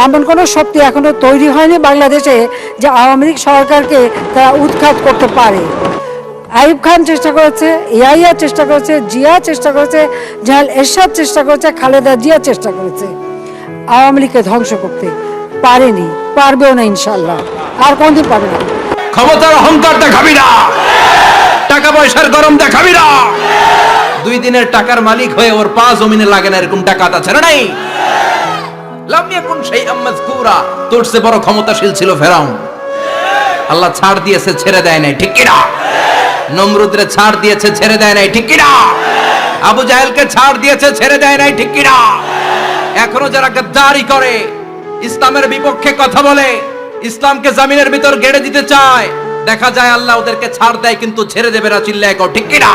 এমন কোনো শক্তি এখনো তৈরি হয়নি বাংলাদেশে যে আওয়ামী লীগ সরকারকে তারা উৎখাত করতে পারে। আইয়ুব খান চেষ্টা করেছে, ইয়াহিয়া চেষ্টা করেছে, জিয়া চেষ্টা করেছে, জাহাল এরশাদ চেষ্টা করেছে, খালেদা জিয়া চেষ্টা করেছে আওয়ামী লীগকে ধ্বংস করতে, পারেনি, পারবেও না ইনশাল্লাহ, আর কোনদিন পারবে না। ক্ষমতার অহংকার দেখাবি না, টাকা পয়সার গরম দেখাবি না। 2 দিনের টাকার মালিক হয়ে ওর পা জমিনে লাগে না, এরকম টাকা আছে না নাই? লাম ইয়াকুন শাইআম মাযকুরা, তোর চেয়ে বড় ক্ষমতাশীল ছিল ফেরাউন। আল্লাহ ছাড় দিয়েছে, ছেড়ে দেয় নাই, ঠিক কি না? নমরুদরে ছাড় দিয়েছে, ছেড়ে দেয় নাই, ঠিক কি না? আবু জাহেলকে ছাড় দিয়েছে, ছেড়ে দেয় নাই, ঠিক কি না? এখনো যারা গাদ্দারি করে, ইসলামের বিপক্ষে কথা বলে, ইসলামকে জমিনের ভিতর গেড়ে দিতে চায়, দেখা যায় আল্লাহ ওদেরকে ছাড় দেয় কিন্তু ছেড়ে দেবে না। চিল্লায় কও ঠিক কি না?